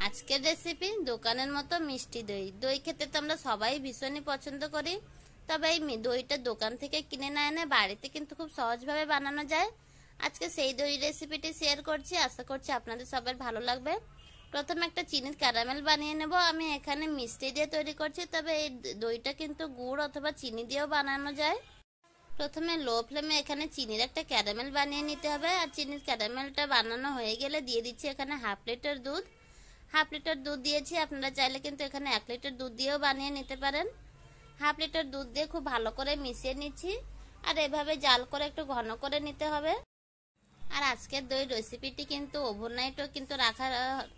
আজকের রেসিপি দোকানের মতো মিষ্টি দই। দই খেতে তো আমরা সবাই ভীষণই পছন্দ করি, তবে এই দইটা দোকান থেকে কিনে না এনে বাড়িতে কিন্তু খুব সহজভাবে বানানো যায়। আজকে সেই দই রেসিপিটি শেয়ার করছি, আশা করছি আপনাদের সবার ভালো লাগবে। প্রথমে একটা চিনির ক্যারামেল বানিয়ে নেব। আমি এখানে মিষ্টি দিয়ে তৈরি করছি, তবে এই দইটা কিন্তু গুড় অথবা চিনি দিয়েও বানানো যায়। প্রথমে লো ফ্লেমে এখানে চিনির একটা ক্যারামেল বানিয়ে নিতে হবে। আর চিনির ক্যারামেলটা বানানো হয়ে গেলে দিয়ে দিচ্ছি এখানে হাফ লিটার দুধ। হাফ লিটার দুধ দিয়েছি, আপনারা চাইলে কিন্তু এখানে 1 লিটার দুধ দিয়েও বানিয়ে নিতে পারেন। হাফ লিটার দুধ দিয়ে খুব ভালো করে মিশিয়ে নিচ্ছি, আর এভাবে জাল করে একটু ঘন করে নিতে হবে। আর আজকের দই রেসিপিটি কিন্তু ওভারনাইটও কিন্তু রাখার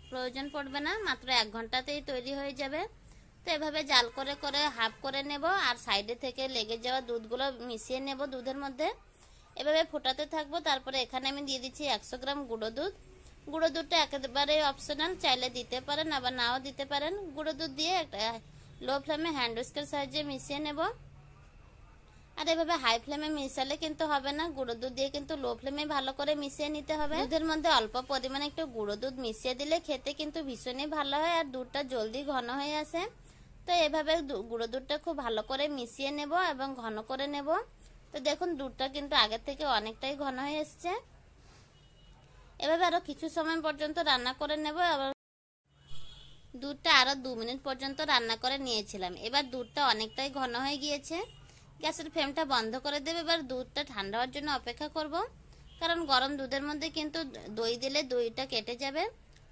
প্রয়োজন পড়বে না, মাত্র 1 ঘন্টাতেই তৈরি হয়ে যাবে। তো এভাবে জাল করে করে হাফ করে নেব, আর সাইডে থেকে লেগে যাওয়া দুধগুলো মিশিয়ে নেব দুধের মধ্যে। এভাবে ফোটাতে থাকবো। তারপরে এখানে আমি দিয়ে দিচ্ছি 100 গ্রাম গুঁড়ো দুধ। গুঁড়ো দুধটা একেবারে অপশনাল, চাইলে দিতে পারেন আবার নাও দিতে পারেন। গুঁড়ো দুধ দিয়ে একটা লো ফ্লেমে হ্যান্ড উইস্কের সাহায্যে মিশিয়ে নেব। আর এভাবে হাই ফ্লেমে মিশালে কিন্তু হবে না, গুঁড়ো দুধ দিয়ে কিন্তু লো ফ্লেমে ভালো করে মিশিয়ে নিতে হবে। দুধের মধ্যে অল্প পরিমাণে একটু গুঁড়ো দুধ মিশিয়ে দিলে খেতে কিন্তু ভীষণই ভালো হয়, আর দুধটা জলদি ঘন হয়ে আসে। তো এভাবে গুঁড়ো দুধটা খুব ভালো করে মিশিয়ে নেব এবং ঘন করে নেব। তো দেখুন দুধটা কিন্তু আগের থেকে অনেকটাই ঘন হয়ে এসছে। এভাবে আরো কিছু সময় পর্যন্ত রান্না করে নেব। আবার দুধটা আরো 2 মিনিট পর্যন্ত রান্না করে নিয়েছিলাম। এবার দুধটা অনেকটাই ঘন হয়ে গিয়েছে। গ্যাসের ফ্লেমটা বন্ধ করে দেবে। এবার দুধটা ঠান্ডা হওয়ার জন্য অপেক্ষা করব, কারণ গরম দুধের মধ্যে কিন্তু দই দিলে দইটা কেটে যাবে।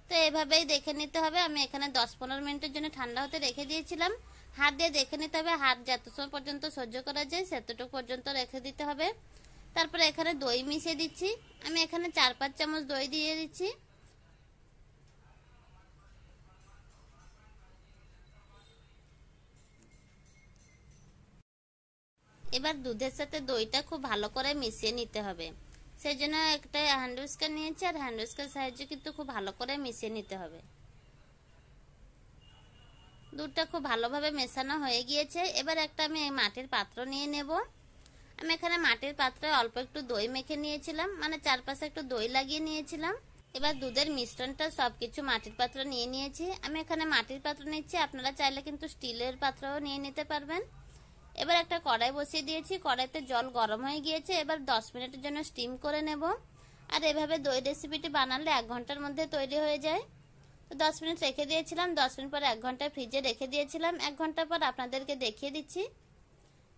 তো এভাবেই দেখে নিতে হবে। আমি এখানে 10-15 মিনিটের জন্য ঠান্ডা হতে রেখে দিয়েছিলাম। হাত দিয়ে দেখে নিতে হবে, হাত যত সময় পর্যন্ত সহ্য করা যায় সেতটুকু পর্যন্ত রেখে দিতে হবে। তারপরে এখানে দই মিশিয়ে দিচ্ছি। আমি এখানে 4-5 চামচ দই দিয়ে দিচ্ছি। এবার দুধের সাথে দইটা খুব ভালো করে মিশিয়ে নিতে হবে। সেই জন্য একটা হ্যান্ড উইস্কার নিয়েছি, আর হ্যান্ড উইস্কার সাহায্যে কিন্তু খুব ভালো করে মিশিয়ে নিতে হবে। দুধটা খুব ভালোভাবে মেশানো হয়ে গিয়েছে। এবার একটা আমি মাটির পাত্র নিয়ে নেব। আমি এখানে মাটির পাত্রে অল্প একটু দই মেখে নিয়েছিলাম, মানে চারপাশে একটু দই লাগিয়ে নিয়েছিলাম। এবার দুধের মিশ্রণটা সবকিছু মাটির পাত্র নিয়ে নিয়েছি। আমি এখানে মাটির পাত্র নিচ্ছি, আপনারা চাইলে কিন্তু স্টিলের পাত্রও নিয়ে নিতে পারবেন। এবার একটা কড়াই বসিয়ে দিয়েছি, কড়াইতে জল গরম হয়ে গিয়েছে। এবার 10 মিনিটের জন্য স্টিম করে নেব। আর এভাবে দই রেসিপিটি বানালে 1 ঘন্টার মধ্যে তৈরি হয়ে যায়। তো 10 মিনিট রেখে দিয়েছিলাম। 10 মিনিট পর 1 ঘন্টা ফ্রিজে রেখে দিয়েছিলাম। 1 ঘন্টা পর আপনাদেরকে দেখিয়ে দিচ্ছি।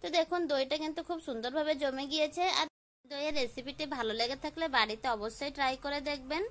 তো দেখুন দইটা কিন্তু খুব সুন্দরভাবে জমে গিয়েছে। আর দইয়ের রেসিপিটি ভালো লেগে থাকলে বাড়িতে অবশ্যই ট্রাই করে দেখবেন।